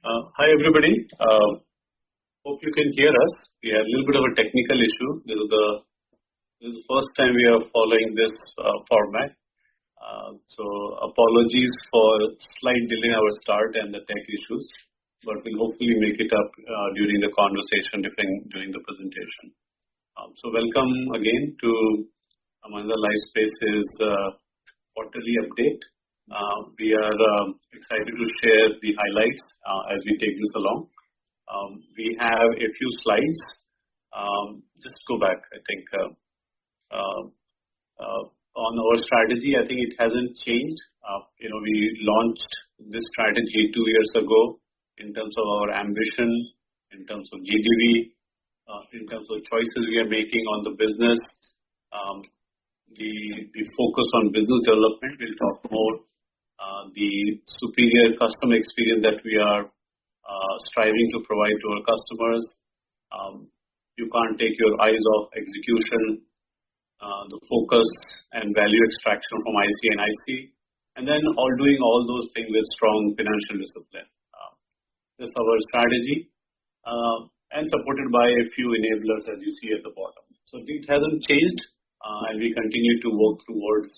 Hi everybody. Hope you can hear us. We had a little bit of a technical issue. This is the first time we are following this format. So apologies for slight delay in our start and the tech issues, but we'll hopefully make it up during the conversation during the presentation. So welcome again to Mahindra Lifespace's quarterly update. We are excited to share the highlights as we take this along. We have a few slides. Just go back, I think. On our strategy, I think it hasn't changed. We launched this strategy 2 years ago in terms of our ambition, in terms of GDV, in terms of choices we are making on the business, the focus on business development. We'll talk more. The superior customer experience that we are striving to provide to our customers. You can't take your eyes off execution, the focus and value extraction from IC and IC, and then doing all those things with strong financial discipline. This is our strategy, and supported by a few enablers as you see at the bottom. So it hasn't changed, and we continue to work towards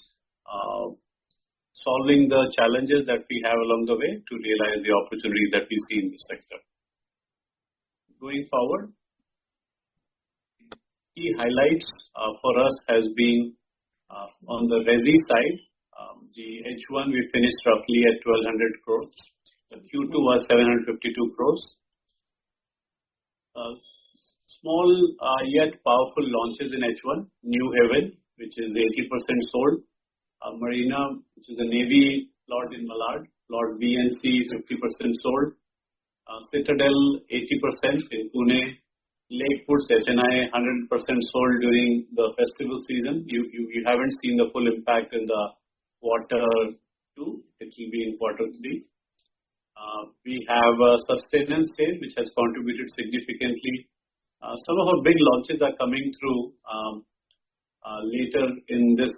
solving the challenges that we have along the way to realize the opportunities that we see in this sector. Going forward, key highlights for us has been on the resi side. The H1 we finished roughly at 1200 crores. The Q2 was 752 crores. Small yet powerful launches in H1. New Haven, which is 80% sold. Marina, which is a Navy plot in Malad. Plot B and C, 50% sold. Citadel, 80% in Pune. Lakewoods, HNI, 100% sold during the festival season. You haven't seen the full impact in the quarter 2. It will be in quarter 3. We have a sustenance sale, which has contributed significantly. Some of our big launches are coming through later in this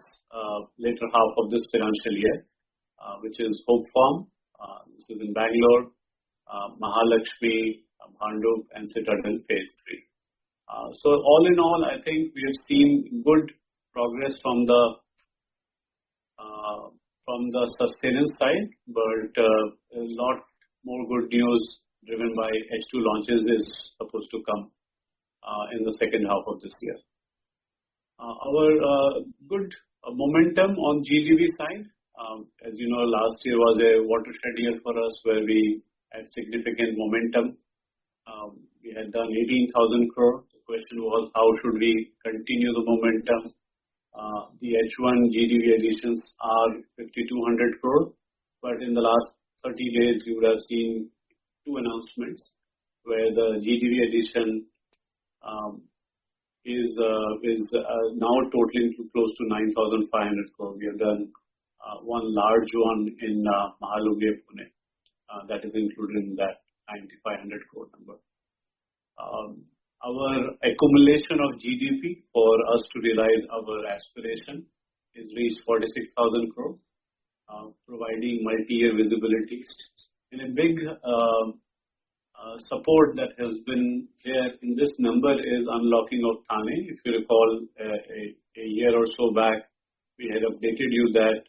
later half of this financial year, which is Hope Farm. This is in Bangalore, Mahalakshmi, Bhandup, and Citadel Phase 3. So all in all, I think we have seen good progress from the sustenance side, but a lot more good news driven by H2 launches is supposed to come in the second half of this year. Our good momentum on GDV side. As you know, last year was a watershed year for us where we had significant momentum. We had done 18,000 crore. The question was, how should we continue the momentum? The H1 GDV additions are 5,200 crore, but in the last 30 days, you would have seen 2 announcements where the GDV addition is now totaling to close to 9,500 crore. We have done one large one in Mahalunge, Pune. That is included in that 9,500 crore number. Our accumulation of GDP for us to realize our aspiration is reached 46,000 crore, providing multi-year visibility. And a big support that has been there in this number is unlocking of Thane. If you recall, a year or so back, we had updated you that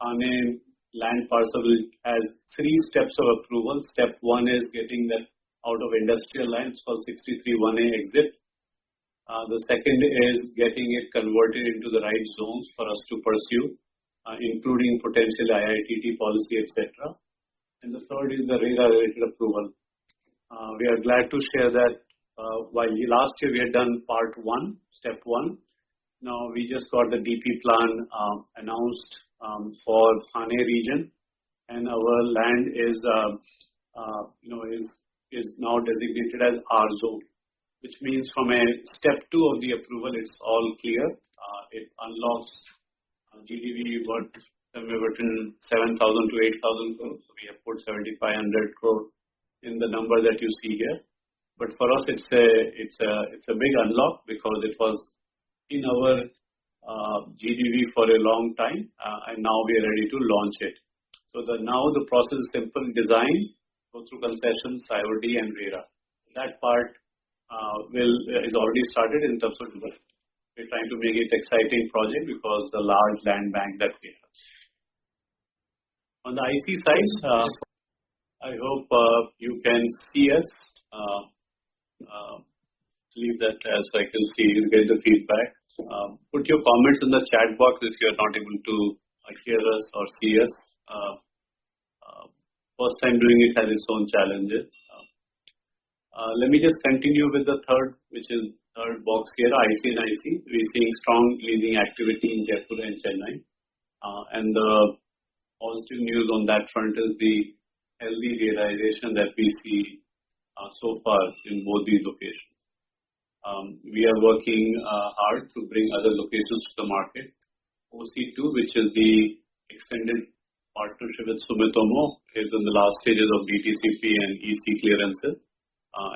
Thane land parcel has 3 steps of approval. Step 1 is getting that out of industrial land. It's called 63-1A exit. The second is getting it converted into the right zones for us to pursue, including potential IITT policy, etc. And the third is the RERA-related approval. We are glad to share that while last year we had done part 1, step 1, now we just got the DP plan announced for Thane region, and our land is now designated as R zone, which means from a step 2 of the approval, it's all clear. It unlocks GDV worth somewhere between 7,000 to 8,000 crore. So we have put 7,500 crore in the number that you see here. But for us, it's a big unlock because it was in our GDV for a long time, and now we are ready to launch it. So now the process is simple: design, go through concessions, IOD and RERA. That part is already started in terms of development. We're trying to make it exciting project because the large land bank that we have. On the IC side, I hope you can see us. Leave that as I can see, you get the feedback. Put your comments in the chat box if you are not able to hear us or see us. First time doing it has its own challenges. Let me just continue with the third, which is third box here, IC and IC. We're seeing strong leasing activity in Jaipur and Chennai. And the positive news on that front is the healthy realization that we see so far in both these locations. We are working hard to bring other locations to the market. OC2, which is the extended partnership with Sumitomo, is in the last stages of DTCP and EC clearances,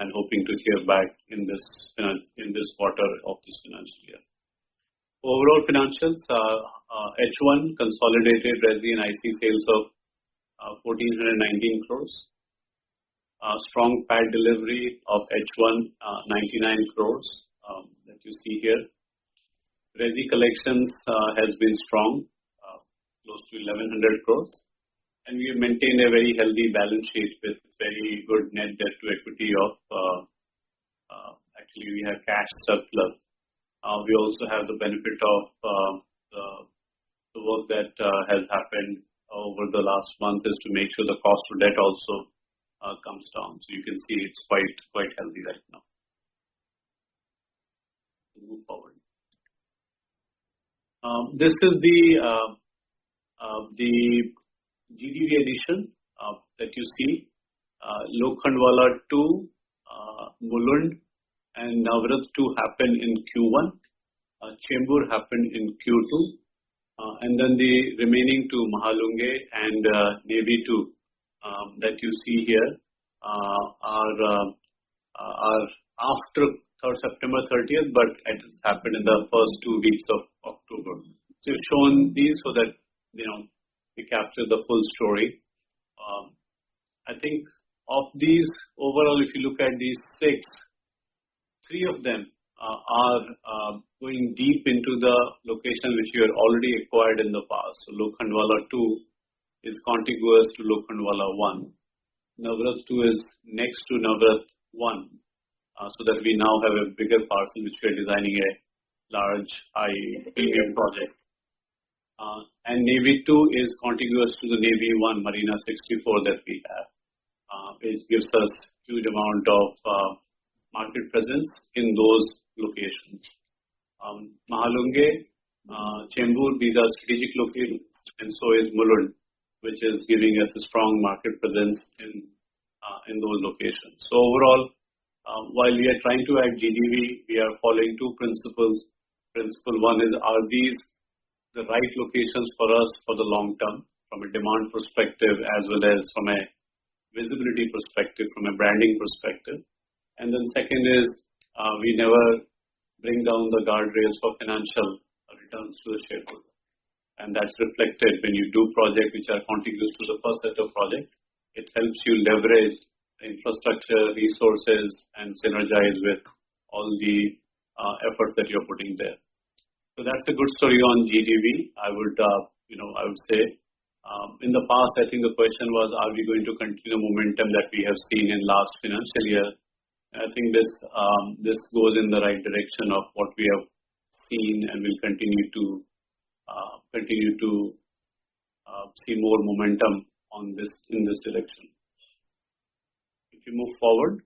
and hoping to hear back in this quarter of this financial year. Overall financials, H1 consolidated resi and IC sales of 1,419 crores. Strong PAT delivery of H1, 99 crores that you see here. Resi collections has been strong, close to 1,100 crores. And we have maintained a very healthy balance sheet with very good net debt to equity of, actually we have cash surplus. We also have the benefit of the work that has happened over the last month is to make sure the cost of debt also comes down. So you can see it's quite healthy right now. Move forward. This is the GDV addition that you see. Lokhandwala 2, Mulund and Navrat 2 happened in Q1. Chembur happened in Q2. And then the remaining two, Mahalunge and Navy 2 that you see here are after September 30th, but it has happened in the first 2 weeks of October. So we've shown these so that we capture the full story. I think of these overall, if you look at these 6, 3 of them are going deep into the location which we had already acquired in the past. So Lokhandwala 2 is contiguous to Lokhandwala 1. Navrat 2 is next to Navrat 1, so that we now have a bigger parcel which we are designing a large high premium project. And Navy 2 is contiguous to the Navy 1 Marina 64 that we have, which gives us huge amount of market presence in those locations. Mahalunge, Chembur, these are strategic locations, and so is Mulund, which is giving us a strong market presence in those locations. So overall, while we are trying to add GDV, we are following 2 principles. Principle 1 is, are these the right locations for us for the long term from a demand perspective as well as from a visibility perspective, from a branding perspective. And then second is, we never bring down the guardrails for financial returns to the shareholder. And that's reflected when you do projects which are contiguous to the first set of projects. It helps you leverage infrastructure, resources, and synergize with all the efforts that you're putting there. So that's a good story on GDV. I would say, in the past, I think the question was, are we going to continue the momentum that we have seen in last financial year? And I think this goes in the right direction of what we have seen, and will continue to see more momentum on this in this direction. If you move forward,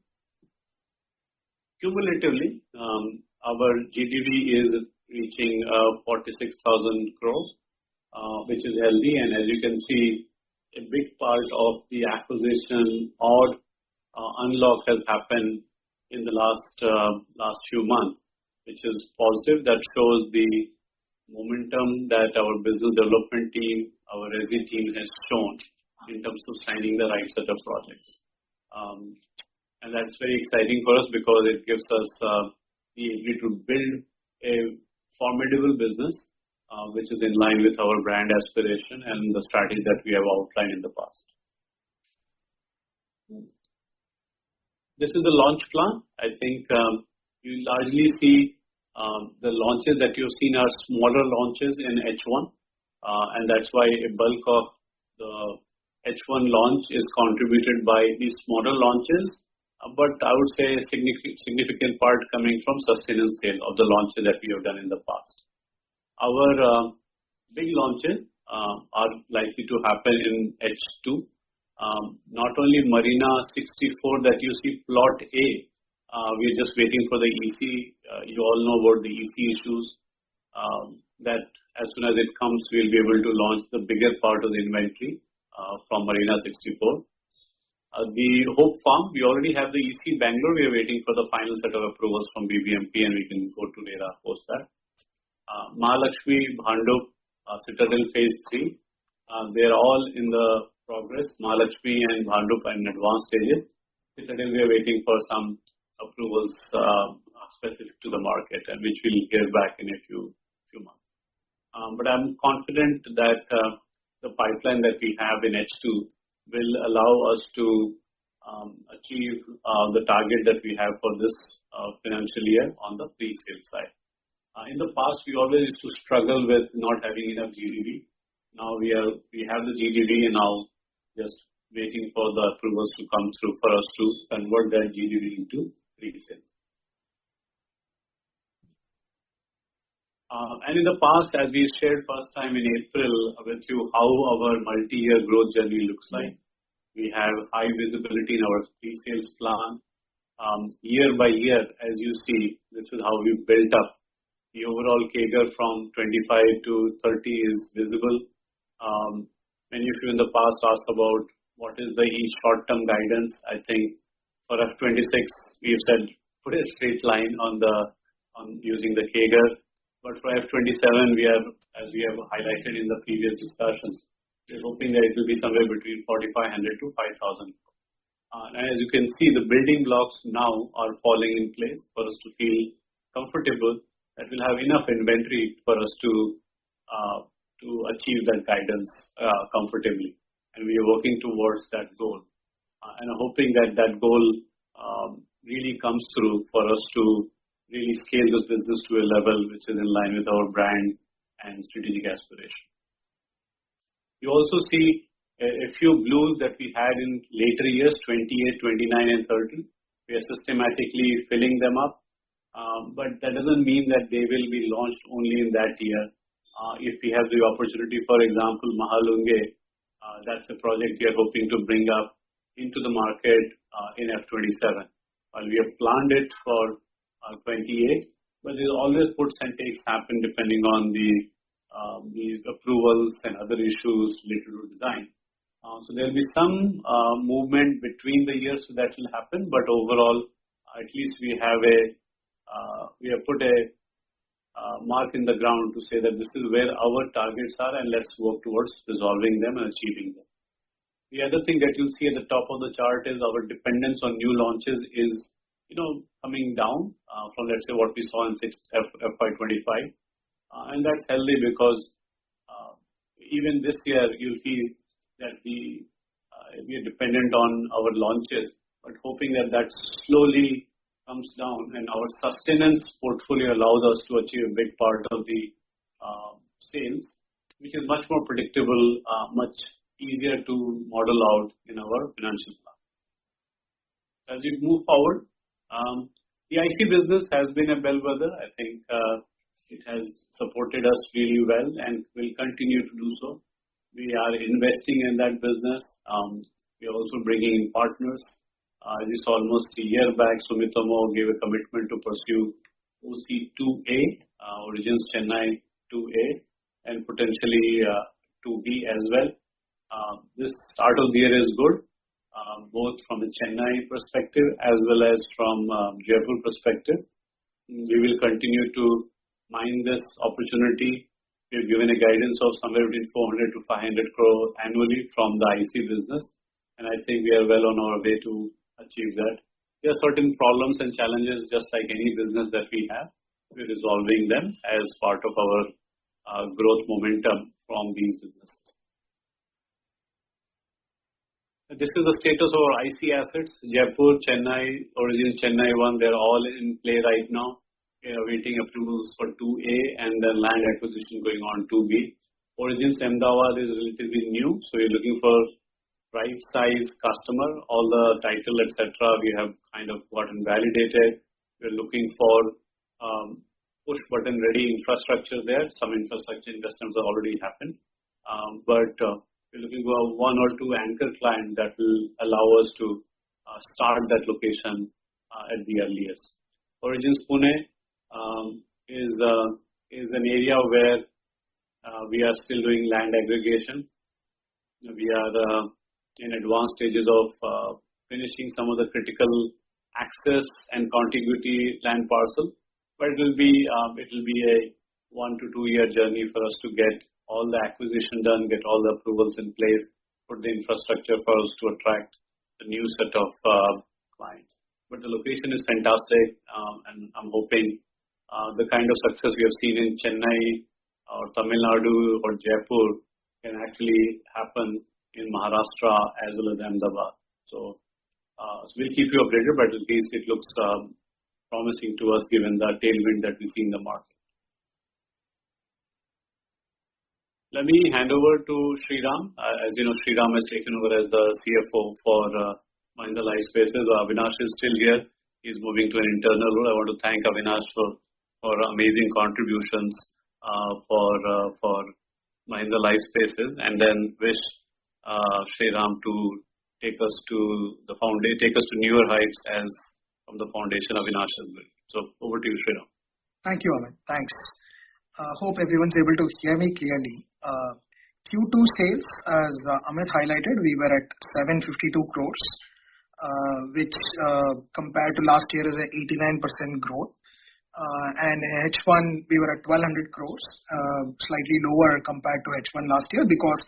cumulatively, our GDV is reaching 46,000 crores, which is healthy. And as you can see, a big part of the acquisition or unlock has happened in the last few months, which is positive. That shows the momentum that our business development team, our resi team has shown in terms of signing the right set of projects. And that's very exciting for us because it gives us the ability to build a formidable business, which is in line with our brand aspiration and the strategy that we have outlined in the past. This is the launch plan. I think you largely see the launches that you've seen are smaller launches in H1, and that's why a bulk of the H1 launch is contributed by these smaller launches. But I would say a significant part coming from sustenance sale of the launches that we have done in the past. Our big launches are likely to happen in H2. Not only Marina 64 that you see plot A, we're just waiting for the EC. You all know about the EC issues. That as soon as it comes, we'll be able to launch the bigger part of the inventory from Marina 64. The Hope Farm, we already have the EC Bangalore. We are waiting for the final set of approvals from BBMP and we can go to RERA post that. Mahalakshmi, Bhandup, Citadel Phase 3, they are all in the progress. Mahalakshmi and Bhandup are in advanced stages. Citadel, we are waiting for some approvals specific to the market and which we'll hear back in a few months. But I'm confident that the pipeline that we have in H2 will allow us to achieve the target that we have for this financial year on the pre-sale side. In the past, we always used to struggle with not having enough GDV. Now we have the GDV and now just waiting for the approvals to come through for us to convert that GDV into pre-sale. And in the past, as we shared first time in April with you, how our multi-year growth journey looks like. We have high visibility in our pre-sales plan. Year by year, as you see, this is how we've built up. The overall CAGR from 25 to 30 is visible. Many of you in the past asked about what is the short-term guidance. I think for F26, we've said put a straight line on using the CAGR. But for F27, we are, as we have highlighted in the previous discussions, we're hoping that it will be somewhere between 4,500 to 5,000. And as you can see, the building blocks now are falling in place for us to feel comfortable that we'll have enough inventory for us to achieve that guidance comfortably. And we are working towards that goal. And I'm hoping that that goal really comes through for us to really scale this business to a level which is in line with our brand and strategic aspiration. You also see a few blues that we had in later years, 28, 29 and 30. We are systematically filling them up. But that doesn't mean that they will be launched only in that year. If we have the opportunity, for example, Mahalunge, that's a project we are hoping to bring up into the market in F27. We have planned it for 28, but there's always puts and takes happen depending on the approvals and other issues related to design. So there will be some movement between the years so that will happen, but overall, at least we have put a mark in the ground to say that this is where our targets are and let's work towards resolving them and achieving them. The other thing that you'll see at the top of the chart is our dependence on new launches is, coming down from, let's say, what we saw in FY25. And that's healthy because even this year, you'll see that we are dependent on our launches, but hoping that that slowly comes down and our sustenance portfolio allows us to achieve a big part of the sales, which is much more predictable, much easier to model out in our financial plan. As we move forward, the IC business has been a bellwether. I think it has supported us really well and will continue to do so. We are investing in that business. We are also bringing in partners. This almost a year back, Sumitomo gave a commitment to pursue OC2A, Origins Chennai 2A, and potentially 2B as well. This start of the year is good, both from a Chennai perspective as well as from Jaipur perspective. We will continue to mine this opportunity. We have given a guidance of somewhere between 400 to 500 crore annually from the IC business, and I think we are well on our way to achieve that. There are certain problems and challenges, just like any business that we have. We're resolving them as part of our growth momentum from these businesses. This is the status of our IC assets. Jaipur, Chennai, Origins Chennai 1, they're all in play right now. We are waiting approvals for 2A and then land acquisition going on 2B. Origins Ahmedabad is relatively new, so we're looking for right size customer. All the title, etc., we have kind of gotten validated. We're looking for push button ready infrastructure there. Some infrastructure investments have already happened, but we're looking for one or two anchor clients that will allow us to start that location at the earliest. Origins Pune is an area where we are still doing land aggregation. We are in advanced stages of finishing some of the critical access and contiguity land parcel, but it will be a 1 to 2 year journey for us to get all the acquisition done, get all the approvals in place, put the infrastructure for us to attract a new set of clients. But the location is fantastic, and I'm hoping the kind of success we have seen in Chennai or Tamil Nadu or Jaipur can actually happen in Maharashtra as well as Ahmedabad. So we'll keep you updated, but at least it looks promising to us given the tailwind that we see in the market. Let me hand over to Sriram. As you know, Sriram has taken over as the CFO for Mahindra Lifespace. Avinash is still here. He's moving to an internal role. I want to thank Avinash for amazing contributions for Mahindra Lifespace, and then wish Sriram to take us to newer heights as from the foundation Avinash has built. So over to you, Sriram. Thank you, Amit. Thanks. Hope everyone's able to hear me clearly. Q2 sales, as Amit highlighted, we were at 752 crores, which compared to last year is a 89% growth. And H1 we were at 1200 crores, slightly lower compared to H1 last year because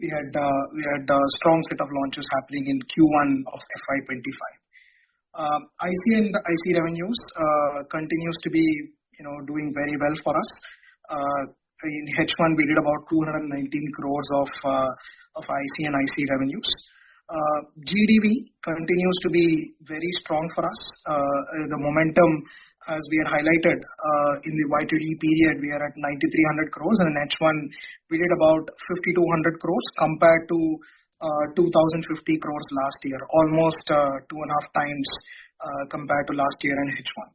we had a strong set of launches happening in Q1 of FY25. IC and IC revenues continues to be doing very well for us. In H1 we did about 219 crores of IC and IC revenues. GDV continues to be very strong for us. The momentum, as we had highlighted in the YTD period, we are at 9,300 crores, and in H1 we did about 5,200 crores compared to 2,050 crores last year, almost 2.5 times compared to last year in H1.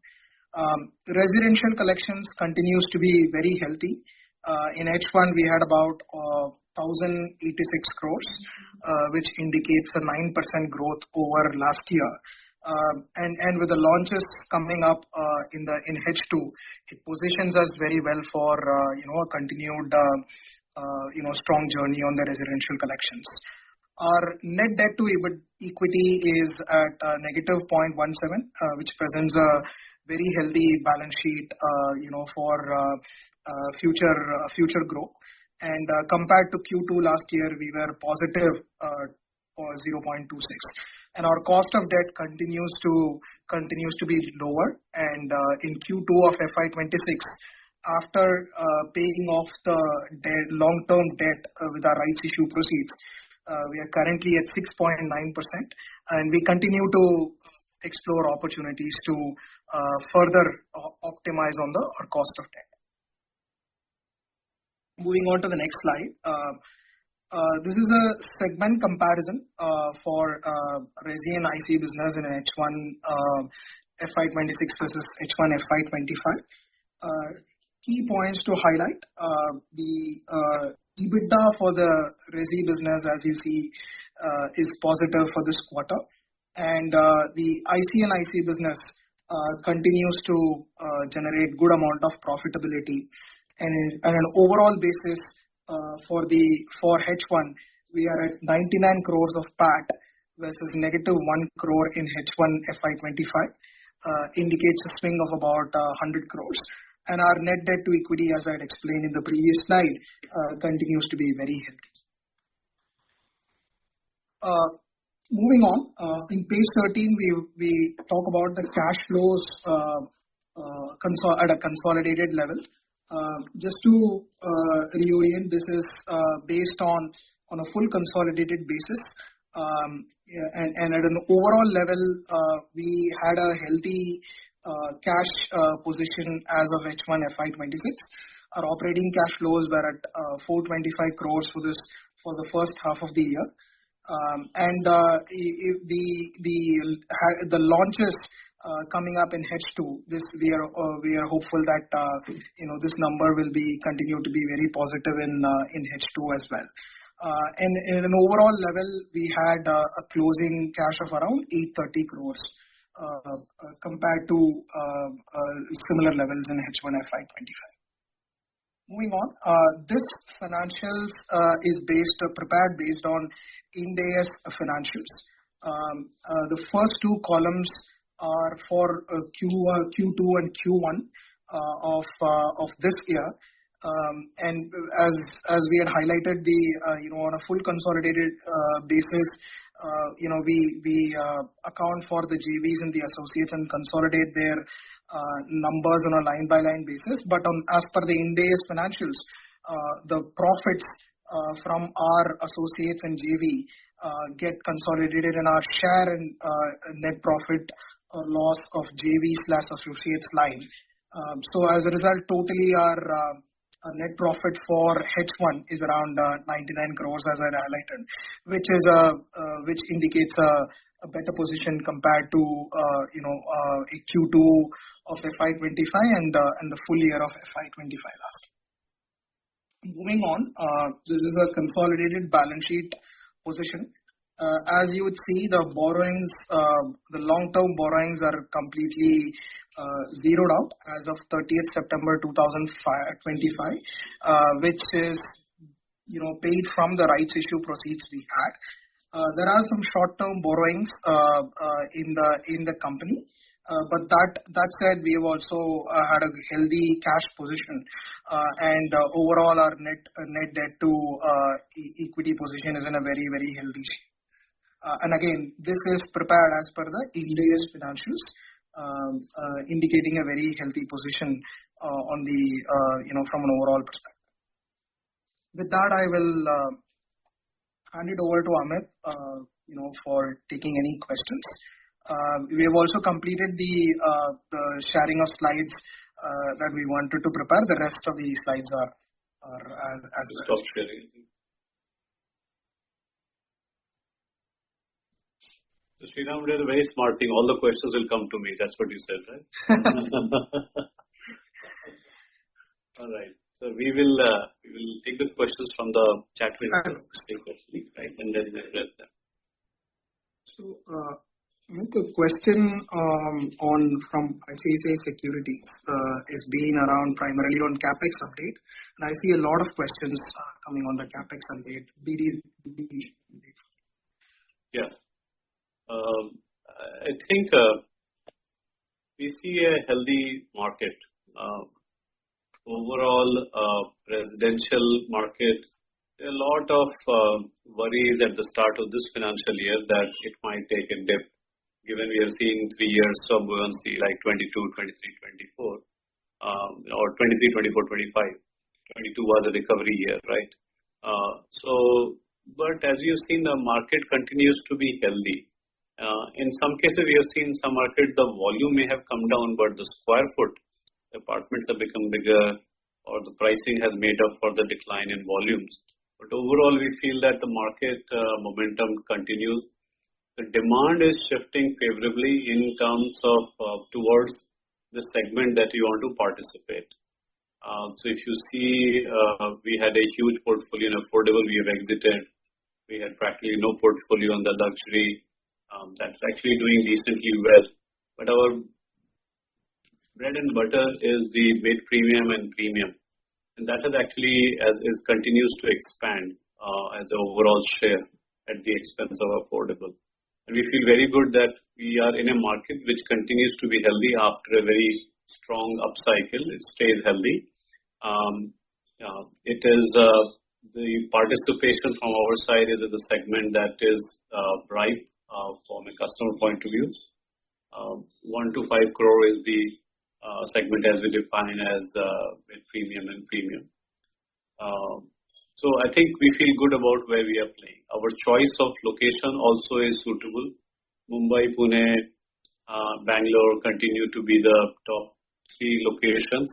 Residential collections continues to be very healthy. In H1 we had about 1,086 crores, which indicates a 9% growth over last year. And with the launches coming up in H2, it positions us very well for a continued strong journey on the residential collections. Our net debt to equity is at negative 0.17, which presents a very healthy balance sheet for future growth. And compared to Q2 last year, we were positive for 0.26. And our cost of debt continues to be lower. And in Q2 of FY26, after paying off the long-term debt with our rights issue proceeds, we are currently at 6.9%, and we continue to explore opportunities to further optimize on our cost of debt. Moving on to the next slide. This is a segment comparison for Resi and IC business in H1 FY26 versus H1 FY25. Key points to highlight. The EBITDA for the Resi business, as you see, is positive for this quarter. And the IC and IC business continues to generate good amount of profitability. And on an overall basis, for H1, we are at 99 crores of PAT versus negative 1 crore in H1 FY25, indicates a swing of about 100 crores. And our net debt to equity, as I had explained in the previous slide, continues to be very healthy. Moving on, in page 13, we talk about the cash flows at a consolidated level. Just to reorient, this is based on a full consolidated basis. And at an overall level, we had a healthy cash position as of H1 FY26. Our operating cash flows were at 425 crores for the first half of the year. And the launches coming up in H2, we are hopeful that this number will continue to be very positive in H2 as well. And in an overall level, we had a closing cash of around 830 crores compared to similar levels in H1 FY25. Moving on, this financials is prepared based on Ind AS financials. The first two columns are for Q2 and Q1 of this year. And as we had highlighted, on a full consolidated basis, we account for the JVs and the associates and consolidate their numbers on a line-by-line basis. But as per the Ind AS financials, the profits from our associates and JV get consolidated in our share and net profit or loss of JV/associates line. So as a result, totally our net profit for H1 is around 99 crores, as I highlighted, which indicates a better position compared to a Q2 of FY25 and the full year of FY25 last. Moving on, this is a consolidated balance sheet position. As you would see, the borrowings, the long-term borrowings are completely zeroed out as of 30th September 2025, which is paid from the rights issue proceeds we had. There are some short-term borrowings in the company, but that said, we have also had a healthy cash position, and overall our net debt to equity position is in a very, very healthy shape. And again, this is prepared as per the Ind AS financials, indicating a very healthy position on the from an overall perspective. With that, I will hand it over to Amit, for taking any questions. We have also completed the sharing of slides that we wanted to prepare. The rest of the slides are as stop sharing. So Sriram did a very smart thing. All the questions will come to me. That's what you said, right? All right. So we will take the questions from the chat window, right? And then we'll address them. So, the question from ICICI Securities is being around primarily on CapEx update, and I see a lot of questions coming on the CapEx update. Yeah. I think we see a healthy market. Overall, residential market, there are a lot of worries at the start of this financial year that it might take a dip, given we have seen 3 years of buoyancy like 22, 23, 24, or 23, 24, 25. 22 was a recovery year, right? But as you've seen, the market continues to be healthy. In some cases, we have seen some market, the volume may have come down, but the square foot apartments have become bigger, or the pricing has made up for the decline in volumes. But overall, we feel that the market momentum continues. The demand is shifting favorably in terms of towards the segment that you want to participate. So if you see, we had a huge portfolio in affordable, we have exited. We had practically no portfolio on the luxury. That's actually doing decently well. But our bread and butter is the mid-premium and premium. And that has actually continues to expand as an overall share at the expense of affordable. And we feel very good that we are in a market which continues to be healthy after a very strong upcycle. It stays healthy. It is the participation from our side is at the segment that is ripe from a customer point of view. 1 to 5 crore is the segment as we define as mid-premium and premium. So I think we feel good about where we are playing. Our choice of location also is suitable. Mumbai, Pune, Bangalore continue to be the top three locations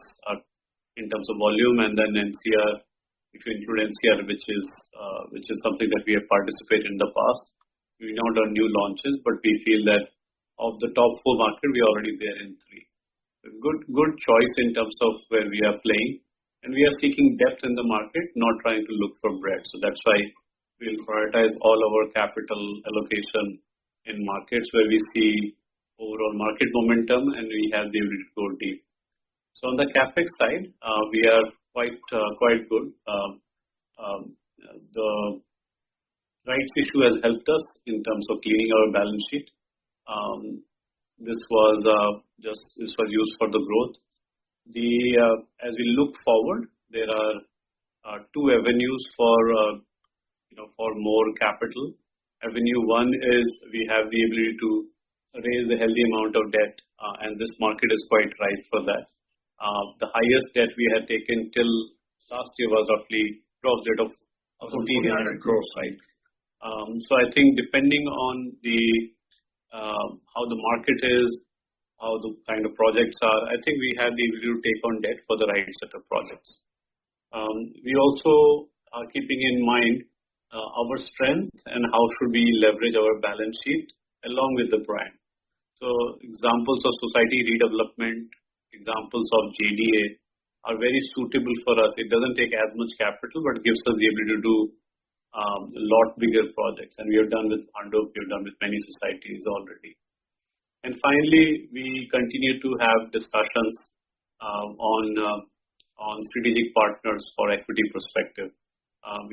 in terms of volume, and then NCR, if you include NCR, which is something that we have participated in the past. We've not done new launches, but we feel that of the top four market, we are already there in three. Good choice in terms of where we are playing, and we are seeking depth in the market, not trying to look for breadth. So that's why we'll prioritize all our capital allocation in markets where we see overall market momentum and we have the ability to go deep. So on the capex side, we are quite good. The rights issue has helped us in terms of cleaning our balance sheet. This was used for the growth. As we look forward, there are two avenues for more capital. Avenue one is we have the ability to raise a healthy amount of debt, and this market is quite ripe for that. The highest debt we had taken till last year was roughly gross debt of 1,400 crores, right? So I think depending on how the market is, how the kind of projects are, I think we have the ability to take on debt for the right set of projects. We also are keeping in mind our strength and how should we leverage our balance sheet along with the brand. So examples of society redevelopment, examples of JDA are very suitable for us. It doesn't take as much capital, but gives us the ability to do a lot bigger projects. And we have done with Mahindra, we have done with many societies already. And finally, we continue to have discussions on strategic partners for equity perspective.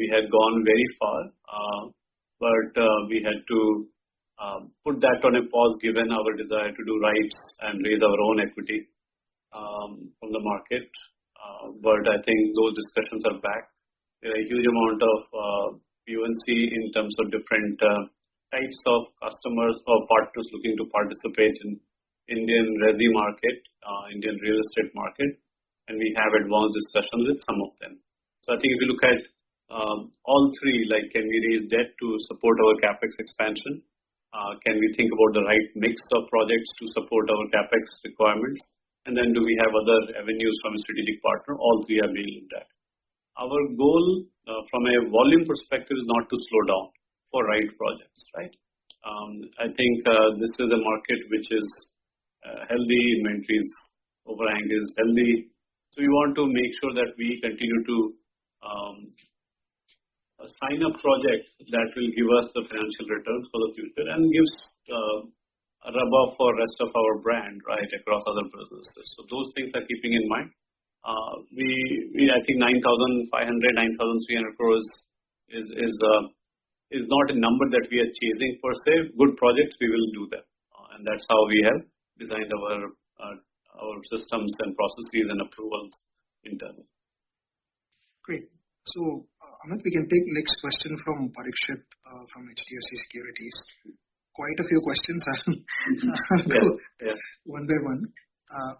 We had gone very far, but we had to put that on a pause given our desire to do rights and raise our own equity from the market. But I think those discussions are back. There are a huge amount of buoyancy in terms of different types of customers or partners looking to participate in Indian resi market, Indian real estate market, and we have advanced discussions with some of them. So I think if you look at all three, like can we raise debt to support our capex expansion? Can we think about the right mix of projects to support our capex requirements? And then do we have other avenues from a strategic partner? All three are being looked at. Our goal from a volume perspective is not to slow down for right projects, right? I think this is a market which is healthy, inventories overhang is healthy. So we want to make sure that we continue to sign up projects that will give us the financial returns for the future and gives a rub off for rest of our brand, right, across other businesses. So those things are keeping in mind. I think 9,500, 9,300 crores is not a number that we are chasing per se. Good projects, we will do them. And that's how we have designed our systems and processes and approvals internally. Great. So, Amit, we can take next question from Parikshit from HDFC Securities. Quite a few questions. I'll go one by one.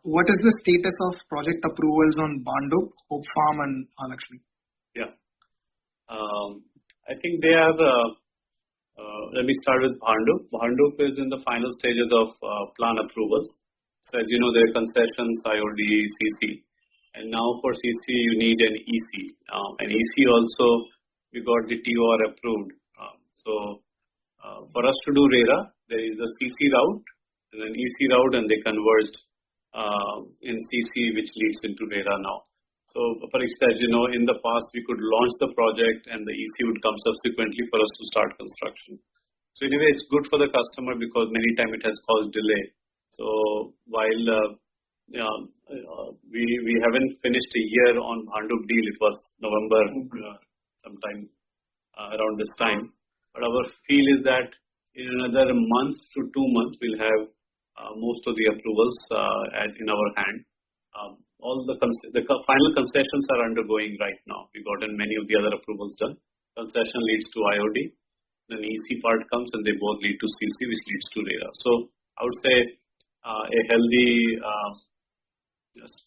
What is the status of project approvals on Bhandup, Hope Farm and Mahalakshmi? Yeah. I think they are, let me start with Bhandup. Bhandup is in the final stages of plan approvals. So as you know, there are concessions, IOD, CC. And now for CC, you need an EC. And EC also, we got the TOR approved. So for us to do RERA, there is a CC route and an EC route, and they converged in CC, which leads into RERA now. So Parikshit, as you know, in the past, we could launch the project and the EC would come subsequently for us to start construction. So anyway, it's good for the customer because many times it has caused delay. So while we haven't finished a year on Bhandup deal, it was November sometime around this time. But our feel is that in another month to 2 months, we'll have most of the approvals in our hand. All the final concessions are undergoing right now. We got in many of the other approvals done. Concession leads to IOD, then EC part comes and they both lead to CC, which leads to RERA. So I would say a healthy just,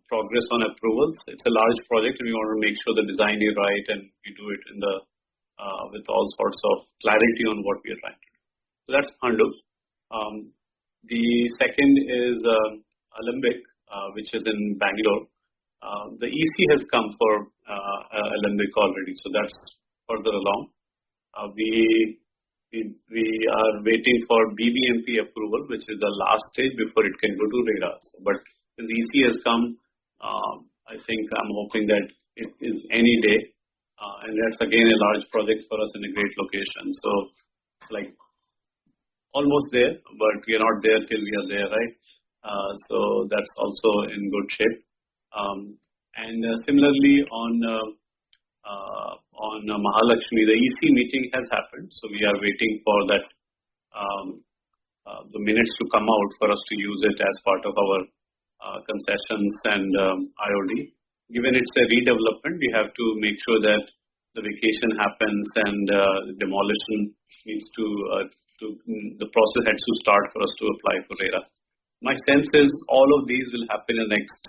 progress on approvals. It's a large project and we want to make sure the design is right and we do it with all sorts of clarity on what we are trying to do. So that's Pandu. The second is Alembic, which is in Bangalore. The EC has come for Alembic already, so that's further along. We are waiting for BBMP approval, which is the last stage before it can go to RERA. But since EC has come, I think I'm hoping that it is any day, and that's again a large project for us in a great location. So, like, almost there, but we are not there till we are there, right? So that's also in good shape. And similarly on Mahalakshmi, the EC meeting has happened, so we are waiting for that the minutes to come out for us to use it as part of our concessions and IOD. Given it's a redevelopment, we have to make sure that the vacation happens and demolition needs to the process has to start for us to apply for RERA. My sense is all of these will happen in the next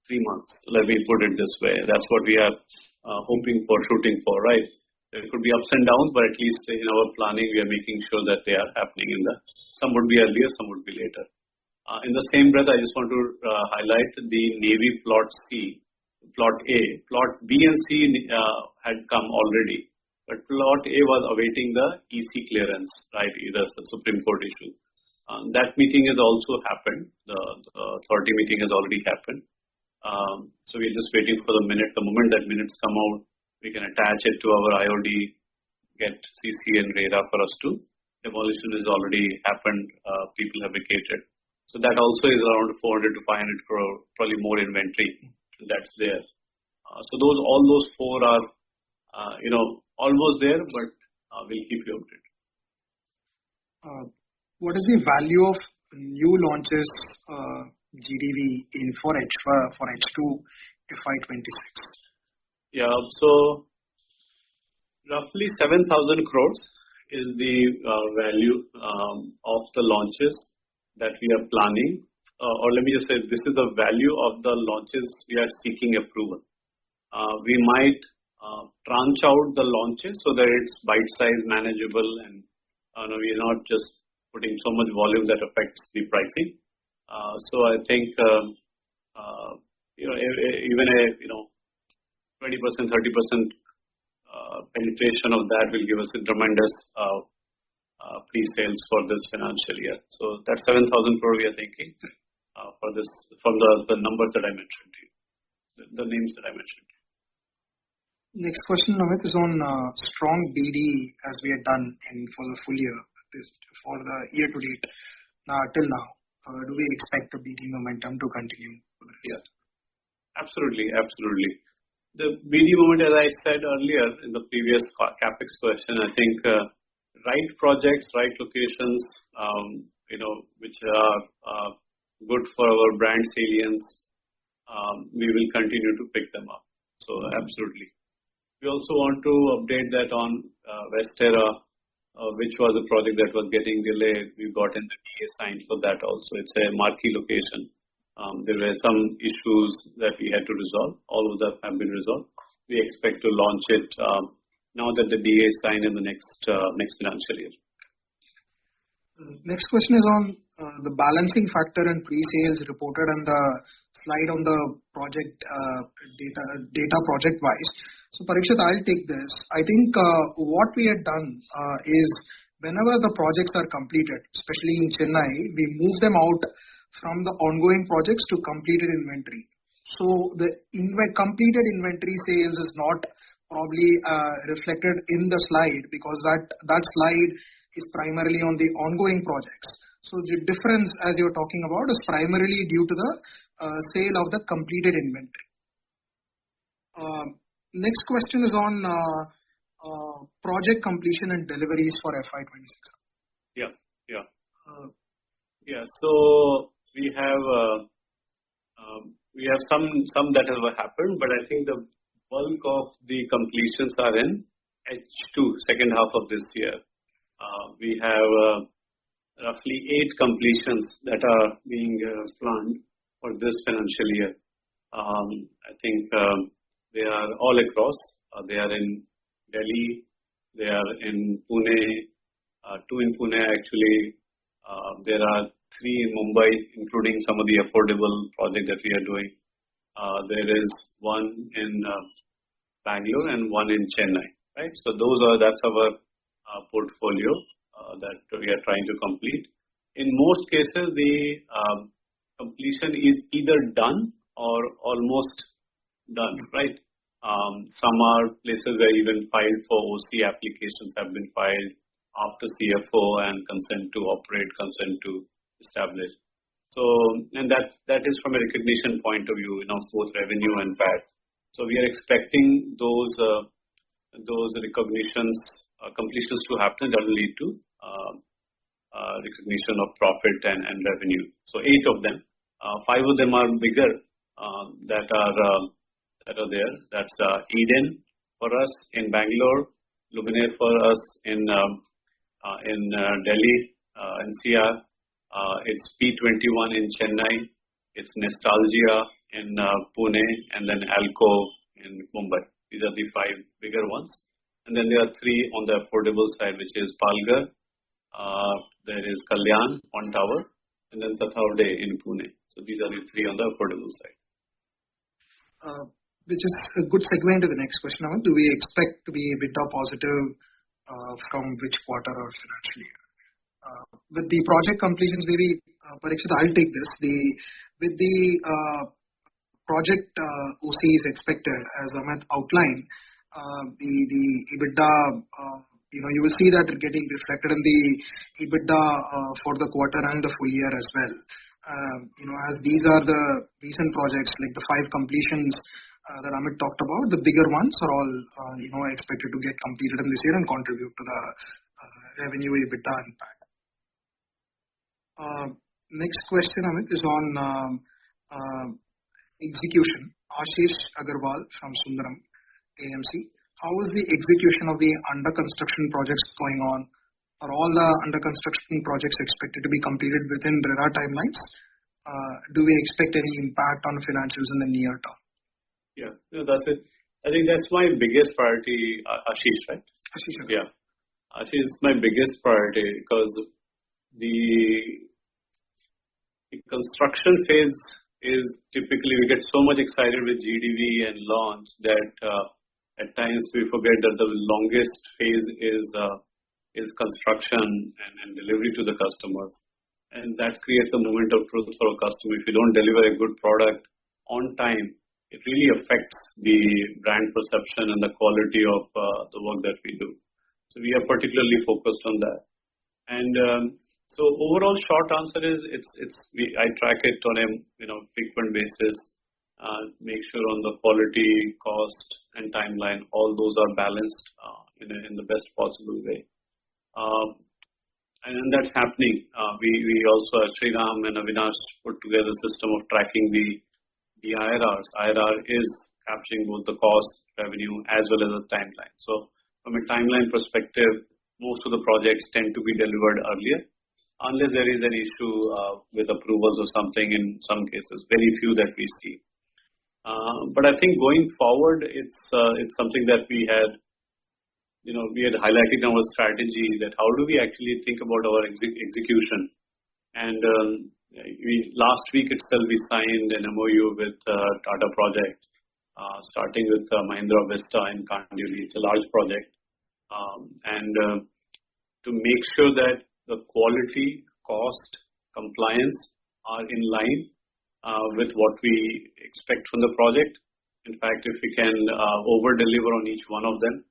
3 months. Let me put it this way. That's what we are hoping for, shooting for, right? There could be ups and downs, but at least in our planning, we are making sure that they are happening some would be earlier, some would be later. In the same breath, I just want to highlight the Navy Plot C, Plot A. Plot B and C had come already, but Plot A was awaiting the EC clearance, right? Either the Supreme Court issue. That meeting has also happened. The authority meeting has already happened. So we're just waiting for the minute. The moment that minutes come out, we can attach it to our IOD, get CC and RERA for us to. Demolition has already happened. People have vacated. So that also is around 400 to 500 crore, probably more inventory that's there. So all those four are, almost there, but we'll keep you updated. What is the value of new launches GDV for H2 FY26? Yeah, so roughly 7,000 crores is the value of the launches that we are planning. Or let me just say, this is the value of the launches we are seeking approval. We might tranche out the launches so that it's bite-sized, manageable, and we are not just putting so much volume that affects the pricing. So I think even a 20%, 30% penetration of that will give us a tremendous pre-sales for this financial year. So that's 7,000 crore we are thinking for this from the numbers that I mentioned to you, the names that I mentioned. Next question, Amit, is on strong BD as we had done for the full year, for the year to date till now. Do we expect the BD momentum to continue? Yeah, absolutely. The BD moment, as I said earlier in the previous CapEx question, I think right projects, right locations, which are good for our brand salience, we will continue to pick them up. So absolutely. We also want to update that on Westera, which was a project that was getting delayed. We got in the DA signed for that also. It's a marquee location. There were some issues that we had to resolve. All of them have been resolved. We expect to launch it now that the DA is signed in the next financial year. Next question is on the balancing factor and pre-sales reported on the slide on the project data project wise. So Parikshit, I'll take this. I think what we had done is whenever the projects are completed, especially in Chennai, we move them out from the ongoing projects to completed inventory. So the completed inventory sales is not probably reflected in the slide because that slide is primarily on the ongoing projects. So the difference, as you're talking about, is primarily due to the sale of the completed inventory. Next question is on project completion and deliveries for FY26. Yeah. So we have some that have happened, but I think the bulk of the completions are in H2, second half of this year. We have roughly 8 completions that are being planned for this financial year. I think they are all across. They are in Delhi, they are in Pune, 2 in Pune actually. There are 3 in Mumbai, including some of the affordable projects that we are doing. There is 1 in Bangalore and 1 in Chennai, right? So that's our portfolio that we are trying to complete. In most cases, the completion is either done or almost done, right? Some are places where even filed for OC applications have been filed after CFO and consent to operate, consent to establish. So, and that is from a recognition point of view, both revenue and PAT. So we are expecting those recognitions, completions to happen that will lead to recognition of profit and revenue. So 8 of them, 5 of them are bigger that are there. That's Eden for us in Bangalore, Luminaire for us in Delhi, NCR. It's P21 in Chennai. It's Nostalgia in Pune, and then Alcove in Mumbai. These are the 5 bigger ones. And then there are 3 on the affordable side, which is Palghar. There is Kalyan, 1 tower, and then Tathaude in Pune. So these are the 3 on the affordable side. Which is a good segue into the next question. Do we expect to be EBITDA positive from which quarter or financial year? With the project completions, maybe Parikshit, I'll take this. With the project OC is expected, as Amit outlined, the EBITDA, you will see that getting reflected in the EBITDA for the quarter and the full year as well. As these are the recent projects, like the 5 completions that Amit talked about, the bigger ones are all, expected to get completed in this year and contribute to the revenue, EBITDA impact. Next question, Amit, is on execution. Ashish Agarwal from Sundaram AMC. How is the execution of the under construction projects going on? Are all the under construction projects expected to be completed within RERA timelines? Do we expect any impact on financials in the near term? Yeah, that's it. I think that's my biggest priority, Ashish, right? Ashish. Yeah. Ashish is my biggest priority because the construction phase is typically, we get so much excited with GDV and launch that at times we forget that the longest phase is construction and delivery to the customers. And that creates a moment of truth for a customer. If you don't deliver a good product on time, it really affects the brand perception and the quality of the work that we do. So we are particularly focused on that. And so overall short answer is I track it on a frequent basis, make sure on the quality, cost and timeline, all those are balanced in the best possible way. And that's happening. We also, Sriram and Avinash, put together a system of tracking the IRRs. IRR is capturing both the cost, revenue, as well as the timeline. So from a timeline perspective, most of the projects tend to be delivered earlier, unless there is an issue with approvals or something in some cases, very few that we see. But I think going forward, it's something that we had highlighted in our strategy, that how do we actually think about our execution. And last week itself we signed an MOU with Tata Project, starting with Mahindra Vista in Kandivali. It's a large project. And to make sure that the quality, cost, compliance are in line with what we expect from the project. In fact, if we can over-deliver on each one of them,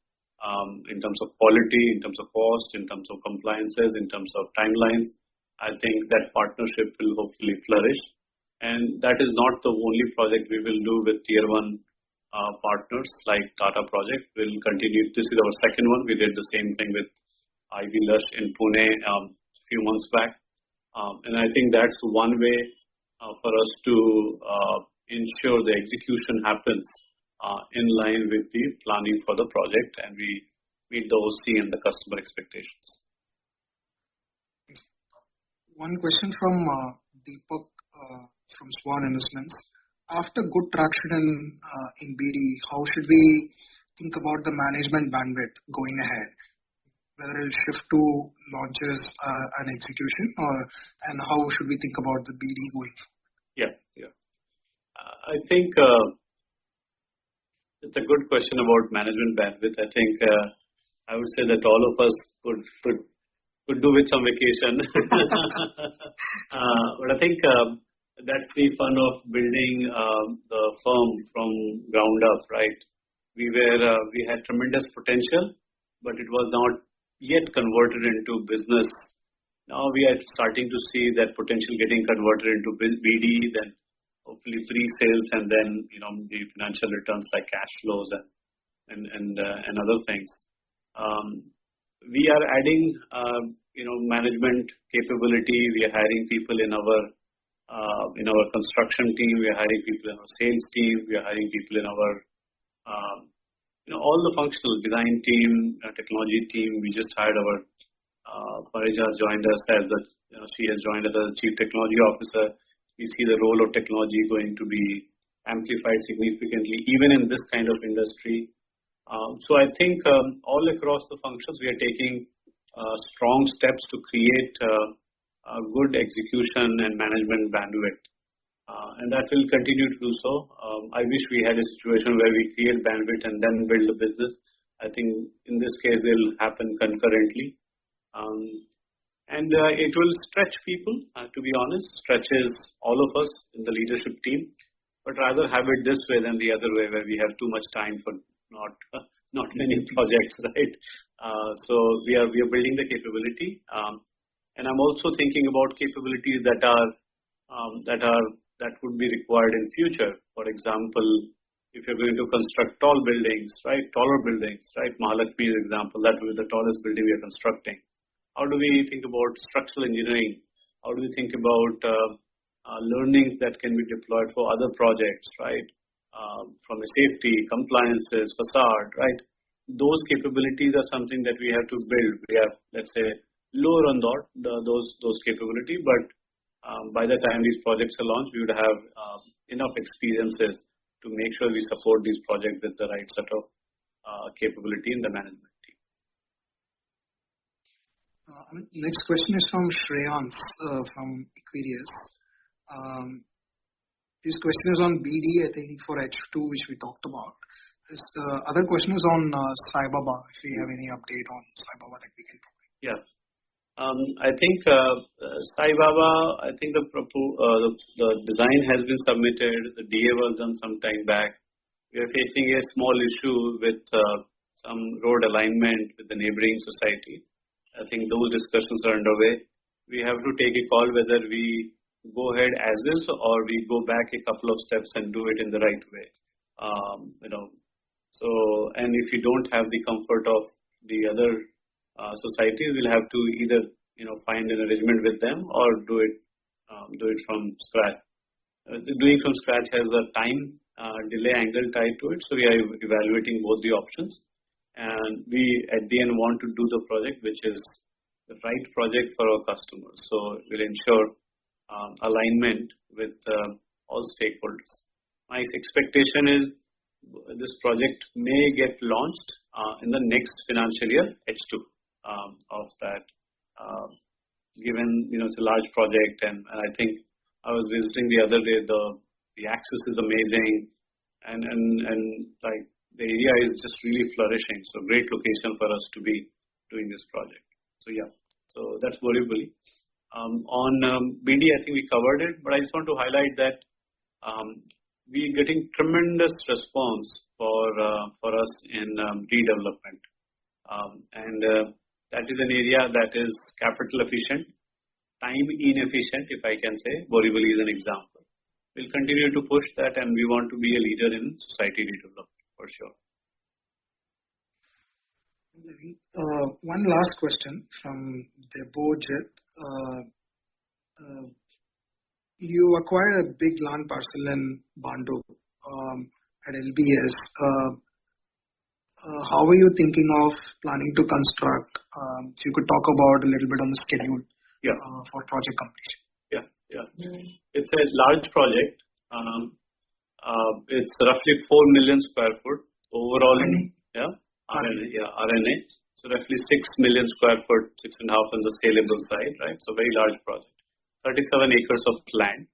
in terms of quality, in terms of cost, in terms of compliances, in terms of timelines, I think that partnership will hopefully flourish. And that is not the only project we will do with Tier 1 partners like Tata Project. We'll continue. This is our second one. We did the same thing with Ivy Lush in Pune a few months back. And I think that's one way for us to ensure the execution happens in line with the planning for the project, and we meet the OC and the customer expectations. One question from Deepak from Swan Investments. After good traction in BD, how should we think about the management bandwidth going ahead? Whether it'll shift to launches and execution, and how should we think about the BD going forward? Yeah. I think it's a good question about management bandwidth. I think I would say that all of us could do with some vacation. But I think that's the fun of building the firm from ground up, right? We had tremendous potential, but it was not yet converted into business. Now we are starting to see that potential getting converted into BD, then hopefully pre-sales, and then the financial returns like cash flows and other things. We are adding management capability. We are hiring people in our construction team. We are hiring people in our sales team. We are hiring people in our all the functional design team, technology team. We just hired our Parija joined us as she has joined as a chief technology officer. We see the role of technology going to be amplified significantly, even in this kind of industry. So I think all across the functions, we are taking strong steps to create a good execution and management bandwidth. And that will continue to do so. I wish we had a situation where we create bandwidth and then build a business. I think in this case, it will happen concurrently. And it will stretch people, to be honest, stretches all of us in the leadership team, but rather have it this way than the other way, where we have too much time for not many projects, right? So we are building the capability, and I'm also thinking about capabilities that would be required in future. For example, if you're going to construct tall buildings, right, taller buildings, right? Mahalakshmi is an example. That will be the tallest building we are constructing. How do we think about structural engineering? How do we think about learnings that can be deployed for other projects, right? From a safety, compliances, facade, right? Those capabilities are something that we have to build. We are, let's say, lower on those capability, but by the time these projects are launched, we would have enough experiences to make sure we support these projects with the right set of capability in the management team. Next question is from Shreyans from Equirius. This question is on BD, I think, for H2, which we talked about. This other question is on Sai Baba, if we have any update on Sai Baba that we can provide. Yeah. I think Sai Baba, I think the design has been submitted. The DA was done some time back. We are facing a small issue with some road alignment with the neighboring society. I think those discussions are underway. We have to take a call whether we go ahead as is or we go back a couple of steps and do it in the right way. So, and if you don't have the comfort of the other society, we'll have to either find an arrangement with them or do it from scratch. Doing from scratch has a time delay angle tied to it, so we are evaluating both the options, and we at the end want to do the project which is the right project for our customers. So we'll ensure alignment with all stakeholders. My expectation is this project may get launched in the next financial year, H2 of that. Given it's a large project, and I think I was visiting the other day. The access is amazing, and like the area is just really flourishing. So great location for us to be doing this project. So yeah, so that's Borivali. On BD, I think we covered it, but I just want to highlight that we're getting tremendous response for us in redevelopment, and that is an area that is capital efficient, time inefficient, if I can say. Borivali is an example. We'll continue to push that, and we want to be a leader in society redevelopment for sure. One last question from Debojit. You acquired a big land parcel in Bandu at LBS. How are you thinking of planning to construct? So you could talk about a little bit on the schedule for project completion. Yeah. it's a large project. It's roughly 4 million square foot overall. RNA. So roughly 6 million square foot, 6.5 on the saleable side, right? So very large project. 37 acres of land.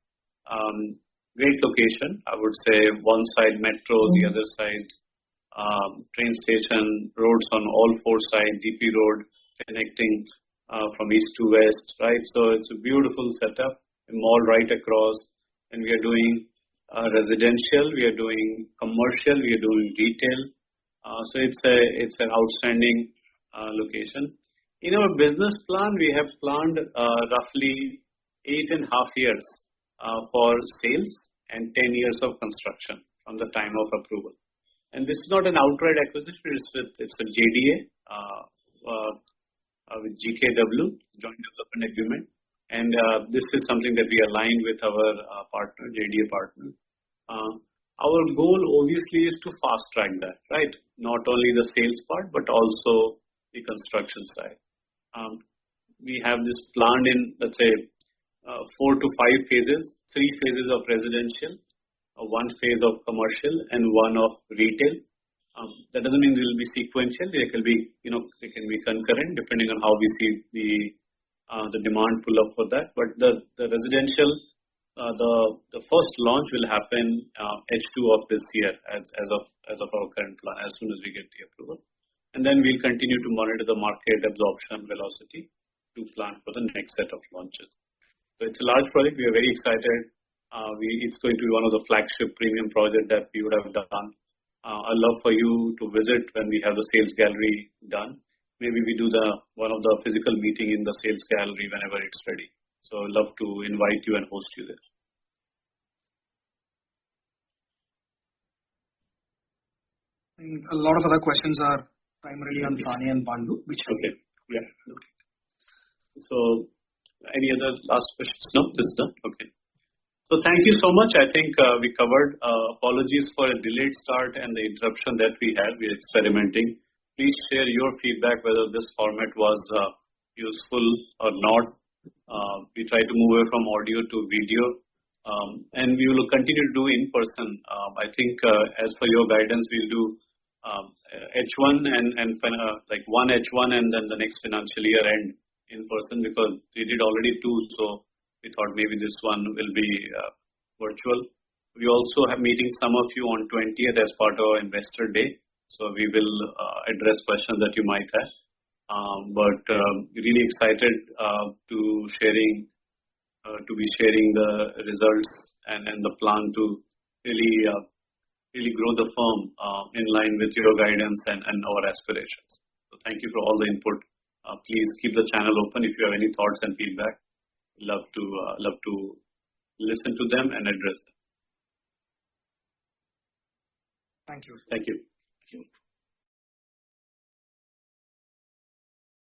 Great location. I would say one side metro, the other side train station, roads on all four sides, DP road connecting from east to west, right? So it's a beautiful setup, a mall right across, and we are doing residential, we are doing commercial, we are doing retail. So it's an outstanding location. In our business plan, we have planned roughly 8.5 years for sales and 10 years of construction from the time of approval. And this is not an outright acquisition, it's a JDA with GKW, Joint Development Agreement. And this is something that we aligned with our partner, JDA partner. Our goal obviously is to fast track that, right? Not only the sales part, but also the construction side. We have this planned in, let's say, 4 to 5 phases, 3 phases of residential, 1 phase of commercial, and 1 of retail. That doesn't mean they will be sequential. They can be, they can be concurrent depending on how we see the demand pull up for that. But the residential, the first launch will happen H2 of this year as of our current plan, as soon as we get the approval. And then we'll continue to monitor the market absorption velocity to plan for the next set of launches. So it's a large project. We are very excited. It's going to be one of the flagship premium projects that we would have done. I'd love for you to visit when we have the sales gallery done. Maybe we do one of the physical meeting in the sales gallery whenever it's ready. So I'd love to invite you and host you there. A lot of other questions are primarily on Thane and Bandu, which okay. Yeah. Okay. So any other last questions? No, this is done. Okay. So thank you so much. I think we covered. Apologies for a delayed start and the interruption that we had. We're experimenting. Please share your feedback whether this format was useful or not. We try to move away from audio to video, and we will continue to do in person. I think as per your guidance, we'll do H1 and like one H1 and then the next financial year end in person, because we did already 2, so we thought maybe this one will be virtual. We also have meeting some of you on 20th as part of our investor day, so we will address questions that you might have. But really excited to be sharing the results and the plan to really grow the firm in line with your guidance and our aspirations. So thank you for all the input. Please keep the channel open if you have any thoughts and feedback. Love to listen to them and address them. Thank you. Thank you.